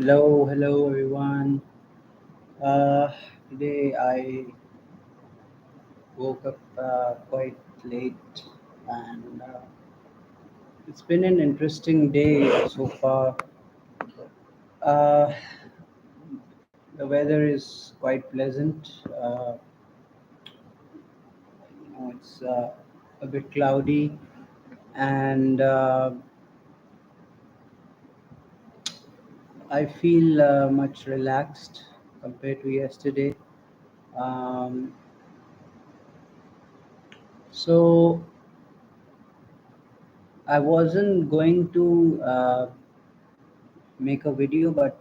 Hello everyone. Uh, Today I woke up quite late, and it's been an interesting day so far. Uh, the weather is quite pleasant. It's a bit cloudy, and I feel much relaxed compared to yesterday. Um, so I wasn't going to make a video, but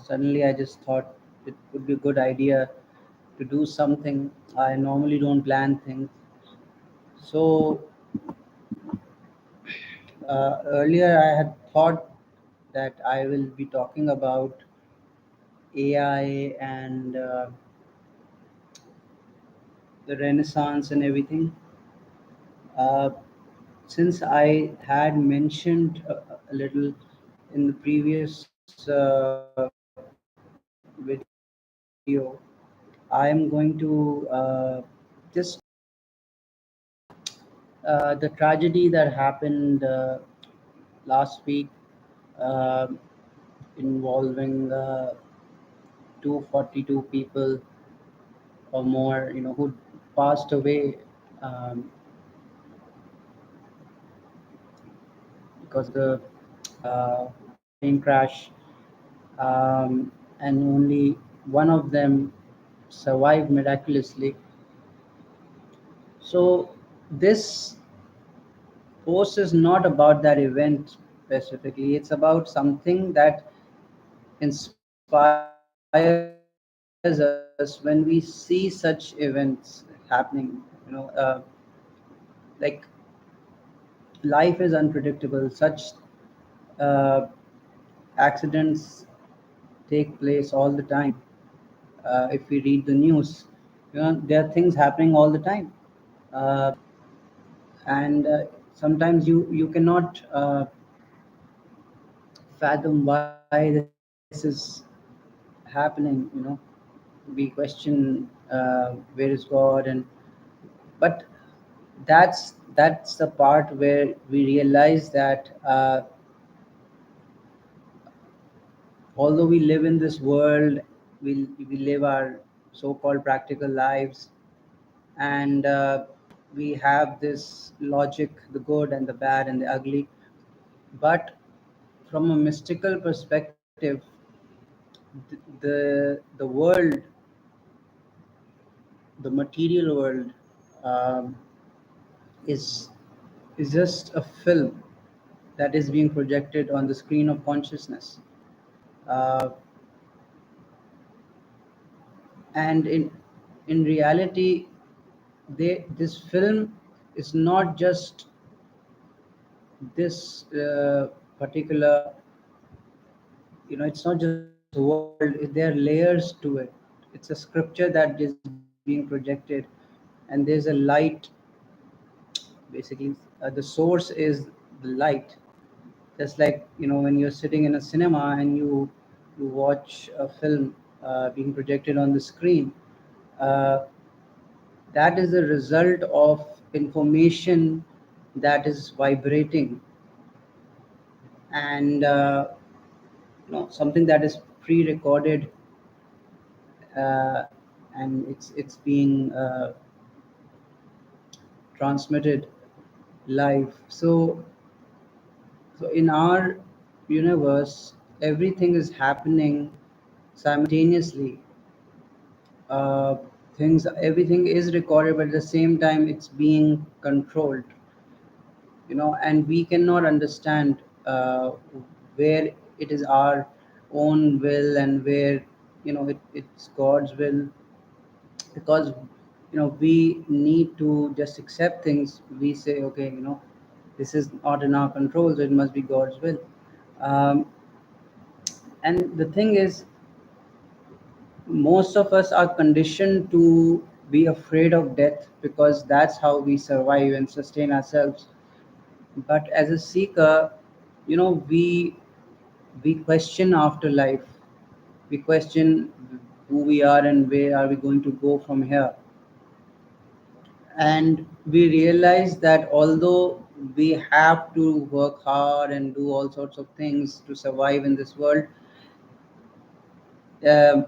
suddenly I just thought it would be a good idea to do something. I normally don't plan things. So earlier I had thought that I will be talking about AI and the Renaissance and everything. Uh, since I had mentioned a little in the previous video, I am going to just the tragedy that happened last week uh, involving 242 people or more, who passed away um, because of the plane crash, and only one of them survived miraculously. So this post is not about that event specifically. It's about something that inspires us when we see such events happening. Like life is unpredictable. Such uh, accidents take place all the time. If we read the news, there are things happening all the time, uh, and sometimes you cannot fathom why this is happening. We question where is God, but that's the part where we realize that although we live in this world, we live our so-called practical lives, and we have this logic, the good and the bad and the ugly. But from a mystical perspective, the world, the material world, um, is is just a film that is being projected on the screen of consciousness. Uh, and in reality, this film is not just this particular, it's not just this world. There are layers to it. It's a scripture that is being projected, and there's a light. Basically, the source is the light. Just like, when you're sitting in a cinema and you watch a film being projected on the screen, uh, that is the result of information that is vibrating, and something that is pre-recorded, uh, and it's being transmitted live. So in our universe, everything is happening simultaneously. uh, Everything is recorded, but at the same time it's being controlled, and we cannot understand where it is our own will and where it's God's will, because we need to just accept things. We say, okay, this is not in our control, so it must be God's will. um, and the thing is, most of us are conditioned to be afraid of death because that's how we survive and sustain ourselves. But as a seeker, we We question afterlife. We question who we are and where are we going to go from here. And we realize that although we have to work hard and do all sorts of things to survive in this world, um,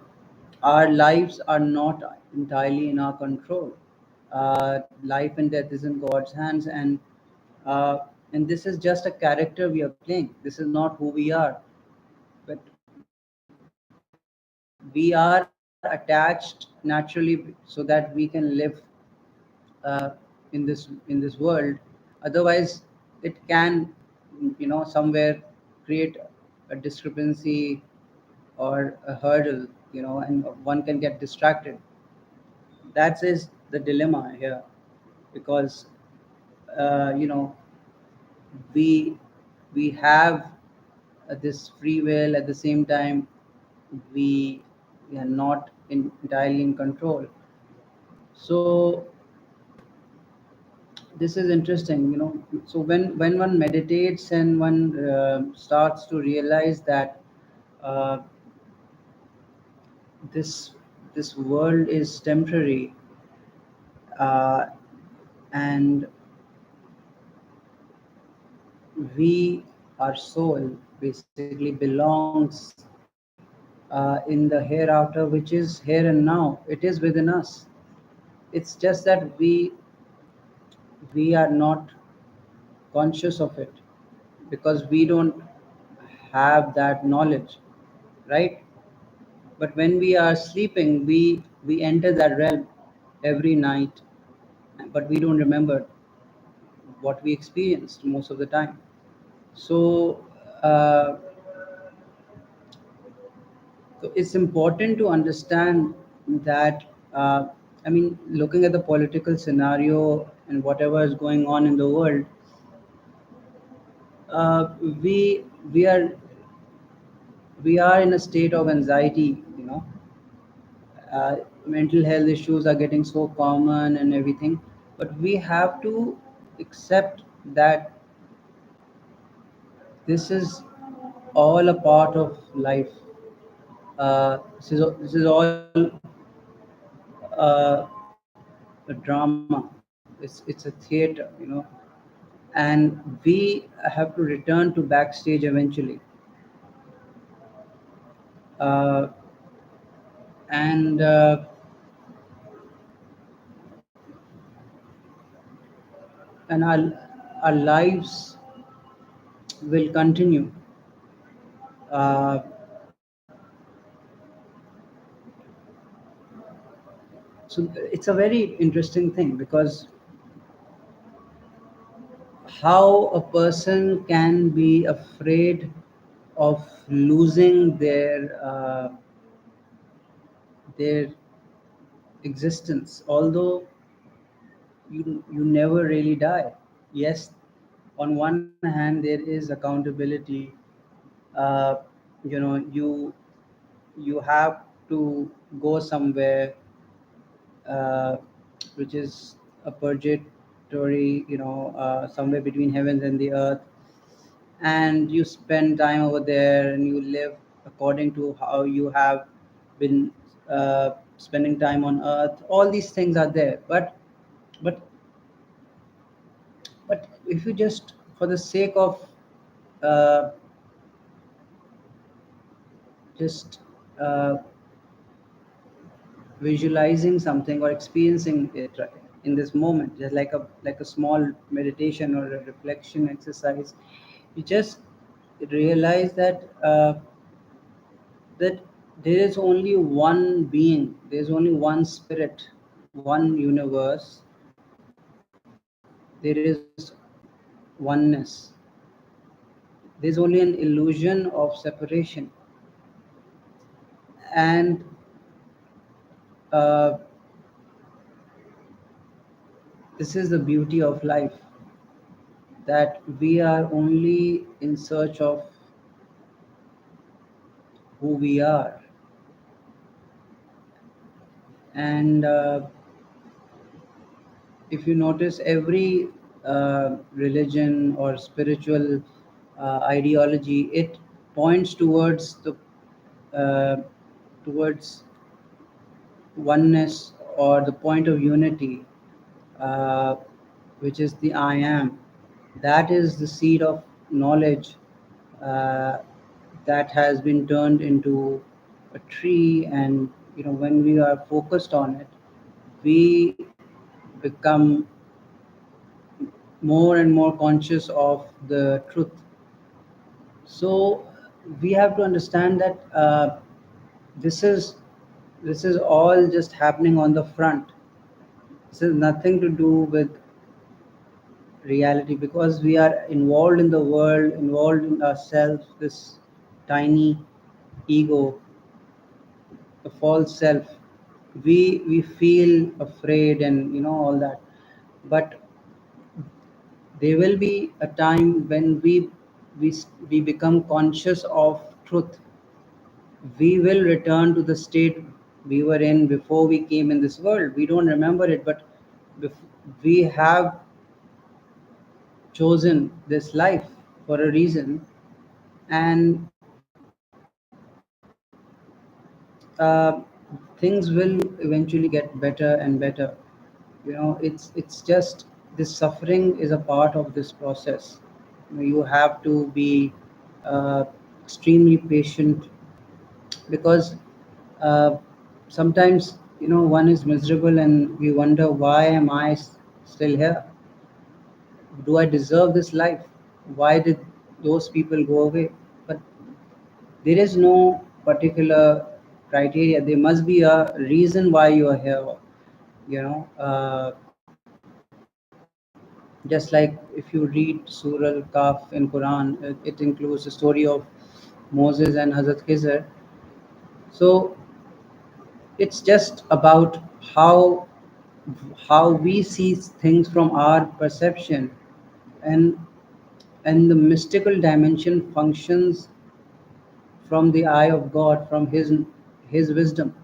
our lives are not entirely in our control. Life and death is in God's hands, uh, and this is just a character we are playing. This is not who we are. But we are attached naturally so that we can live uh, in this world. Otherwise, it can, somewhere create a discrepancy or a hurdle, and one can get distracted. That is the dilemma here, because you know we we have this free will. At the same time, we, we are not entirely in control. So this is interesting, so when one meditates and one starts to realize that uh, this this world is temporary, uh, and we, our soul basically belongs in the hereafter, which is here and now. It is within us. It's just that we are not conscious of it, because we don't have that knowledge, right? But when we are sleeping, we enter that realm every night, but we don't remember what we experienced most of the time. So, uh, so it's important to understand that. I mean, looking at the political scenario and whatever is going on in the world, uh, we we are we are in a state of anxiety. Mental health issues are getting so common and everything, but we have to accept that this is all a part of life. This is all uh, a drama. It's a theater, and we have to return to backstage eventually. Uh, and and our lives will continue. Uh, so it's a very interesting thing, because how a person can be afraid of losing their existence, although you never really die. Yes, on one hand there is accountability. uh, you have to go somewhere, uh, which is a purgatory, somewhere between heavens and the earth, and you spend time over there and you live according to how you have been spending time on earth. All these things are there, but but if you just, for the sake of uh, just uh, visualizing something or experiencing it right in this moment, just like a small meditation or a reflection exercise, you just realize that there is only one being, there's only one spirit, one universe. There is oneness. There's only an illusion of separation. And uh, this is the beauty of life, that we are only in search of who we are. And if you notice, every religion or spiritual ideology, it points towards the uh, towards oneness or the point of unity, uh, which is the I am. That is the seed of knowledge uh, that has been turned into a tree, and when we are focused on it, we become more and more conscious of the truth. So we have to understand that this is this is all just happening on the front. This has nothing to do with reality, because we are involved in the world, involved in ourselves, this tiny ego, the false self. We feel afraid and all that, but there will be a time when we we become conscious of truth. We will return to the state we were in before we came in this world. We don't remember it, but we have chosen this life for a reason, and things will eventually get better and better. It's just, this suffering is a part of this process. You have to be extremely patient, because uh, sometimes one is miserable and we wonder, why am I still here? Do I deserve this life? Why did those people go away? But there is no particular criteria. There must be a reason why you are here. You know, just like if you read Surah Al-Kahf in Quran, it includes the story of Moses and Hazrat Khizr. So it's just about how we see things from our perception, and and the mystical dimension functions from the eye of God, from his wisdom.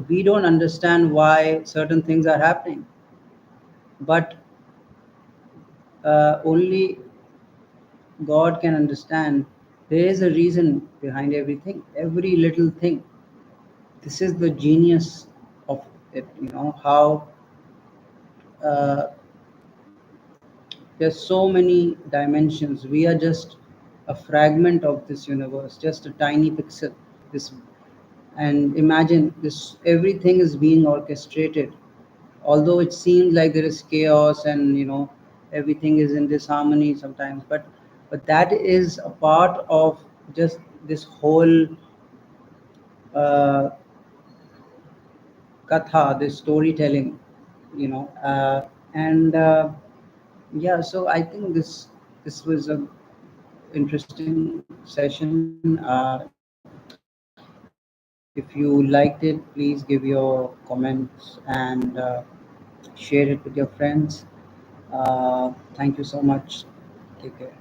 We don't understand why certain things are happening, but only God can understand. There is a reason behind everything, every little thing. This is the genius of it. How uh, there's so many dimensions. We are just a fragment of this universe, just a tiny pixel. This, and imagine this, everything is being orchestrated. Although it seems like there is chaos and everything is in disharmony sometimes, but that is a part of just this whole uh, katha, this storytelling. And yeah, so I think this was a interesting session. If you liked it, please give your comments and share it with your friends. Thank you so much. Take care.